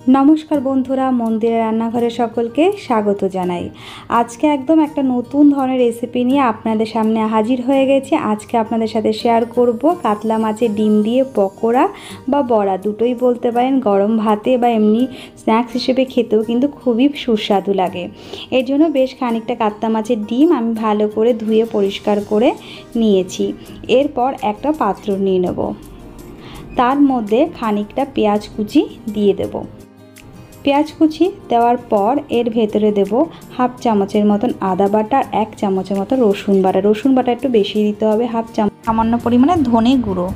नमस्कार बंधुरा मंदिर रान्नाघरे सकलके स्वागत जानाई। आज के एकदम एक नतून धरनेर रेसिपि निये आपनादेर सामने हाजिर हये गेছি। आज के आपनादेर साथे शेयर करब कातला माछेर डिम दिए पकोड़ा बा बड़ा दुटोई बोलते पारेन। गरम भाते बा एमनि स्नैक्स हिसेबे खेतेও किन्तु खूबই सुस्वादु लागे। एर जोन्नो बेश खानिकटा कातला माछेर डिम आमि भालो करे धुए परिष्कार करे निয়েছি। एरपर একটা पात्र निये नेब, तार मध्य खानिकटा पेঁয়াজ कुचि दिए देब। पेঁয়াজ कुचि देওয়ার पर एर भेतरे देब हाफ चामचेर मतन आदा बाटा और 1 चामचेर मतन रसुन बाटा। रसुन बाटा एकटु बेशी दिते होबे। हाफ चामच सामान्य परिमाणे धने गुঁড়ো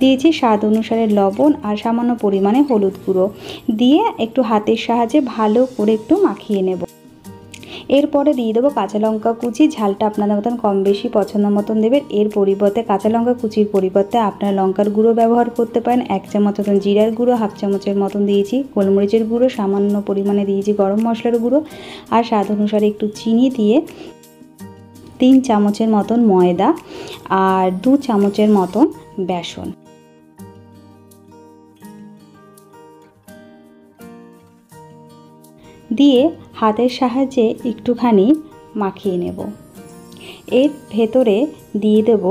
दिएछि, स्वाद अनुसारे लवण और सामान्य परिमाणे हलुद गुঁড়ো दिए एकटु हाथेर साहाज्ये भालो करे एकटु माखिए नेब। एरपर दिए देव काँचा लंका कुचि। झालटा आपनादेर मतन कम बेशी पछंद मतन देবেন। एर परिबर्ते काँचा लंका कुचिर परिबर्ते आपनारा लंकार गुঁড়ো व्यवहार करते पारेन। 1 चामच मतन जिरार गुঁড়ো, हाफ चामचेर मतन दिएछि गोलमरिचेर गुঁড়ো, सामान्य परिमाणे दिएछि गरम मशलार गुঁড়ো और स्वाद अनुसारे एकटु चिनि दिए 3 चामचेर मतन मयदा और 2 चामचेर मतन बेसन दिए हाथेर साहाज्ये एकटुखानी माखिए नेब। एर भेतरे दिए देब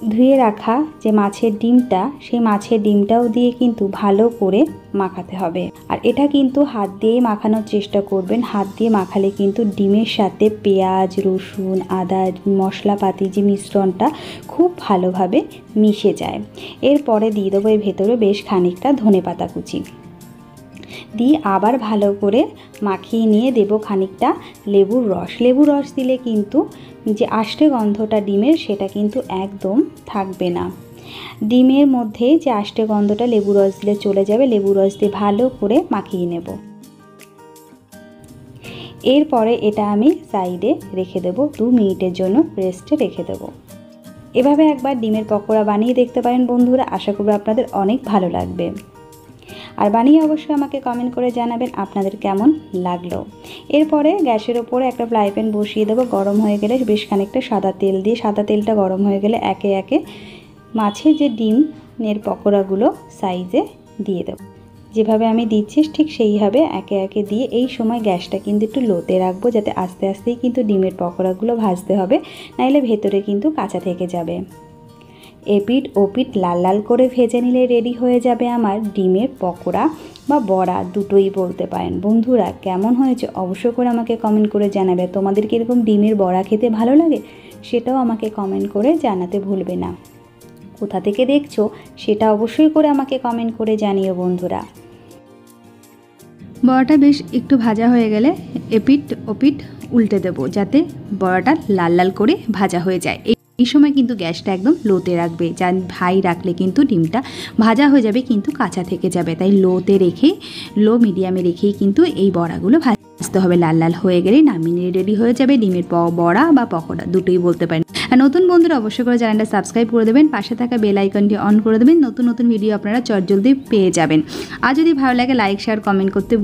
धुए राखा जे माछेर डिमटा, सेई माछेर डिमटाओ दिए किन्तु भालो करे माखाते हबे। और एटा किन्तु हाथ दिए माखानोर चेष्टा करबेन। हाथ दिए माखाले किन्तु डिमेर साथे पेঁয়াজ रसुन आदा मशलापाती जे मिश्रणटा खूब भालोभाबे मिशे जाय। एरपरे दिए देब एर भेतरे बेश खानिकटा धनेपाता कुचि दिए आबार भालो करे माखिए निये देब खानिकटा लेबुर रस। लेबुर रस दिले किन्तु जे आष्टे गन्धटा डिमेर सेटा किन्तु एकदम थाकबे ना। डिमेर मध्य जे आष्टे गन्धटा लेबुर रस दिले चले जाबे। लेबुर रस दिए भालो करे माखिए नेब। एरपरे एटा आमि साइडे रेखे देब, 2 मिनिटेर जोन्नो रेस्टे रेखे देब। एभाবে एकबार डिमेर पकोड़ा बानिয়ে देखते पारेन बंधुरा। आशा करब आपनादेर अनेक भालो लागबे। और बानिয়ে अवश्य आमाके कमेंट करे जानाबेन आपनादेर केमन लागलो। एरपरे गैसेर ओपरे एक फ्राई पैन बसिए देब। गरम हये गेले बेश खानिकटा सादा तेल दिए, सादा तेलटा गरम हये गेले एके एके माछेर जे डिमेर पकोड़ागुलो साइजे दिए देब। जेभाবে आमि दिচ্ছি ठीक সেইভাবে एके एके दिए এই সময় গ্যাসটা কিন্তু একটু লোতে রাখবো যাতে আস্তে আস্তেই কিন্তু ডিমের পকোড়াগুলো ভাজতে হবে, নাইলে ভেতরে কিন্তু কাঁচা থেকে যাবে। एपिट ओपिट लाल लाल करे भेजे निले रेडी हो जाबे आमार डिमेर पकोड़ा बा बड़ा दुटोई बोलते पारेन। बंधुरा केमन हयेछे अवश्य करे आमाके कमेंट करे जानाबे। तोमादेर कि एरकम डिमेर बड़ा खेते भालो लागे सेटाओ आमाके कमेंट करे जानाते भुलबे ना। कोथा थेके देखछो सेटा अवश्यई करे आमाके कमेंट करे जानियो बंधुरा। बड़ाटा बेश एकटु भाजा हये गेले एपिट ओपिट उल्टे देब जाते बड़ाटा लाल लाल करे भाजा हये जाय। এই সময় কিন্তু গ্যাসটা একদম লোতে রাখবে, যা হাই রাখলে কিন্তু ডিমটা ভাজা হয়ে যাবে কিন্তু কাঁচা থেকে যাবে। তাই লোতে রেখে লো মিডিয়ামে রেখেই কিন্তু এই বড়াগুলো ভাজতে হবে। লাল লাল হয়ে গেলেই নামিয়ে রেডি হয়ে যাবে ডিমের বড়া বা পকোড়া দুটোই বলতে পারেন। আর নতুন বন্ধুরা অবশ্যই করে চ্যানেলটা সাবস্ক্রাইব করে দেবেন, পাশে থাকা বেল আইকনটি অন করে দেবেন। নতুন নতুন ভিডিও আপনারা চটজলদি পেয়ে যাবেন। আর যদি ভালো লাগে লাইক শেয়ার কমেন্ট করতে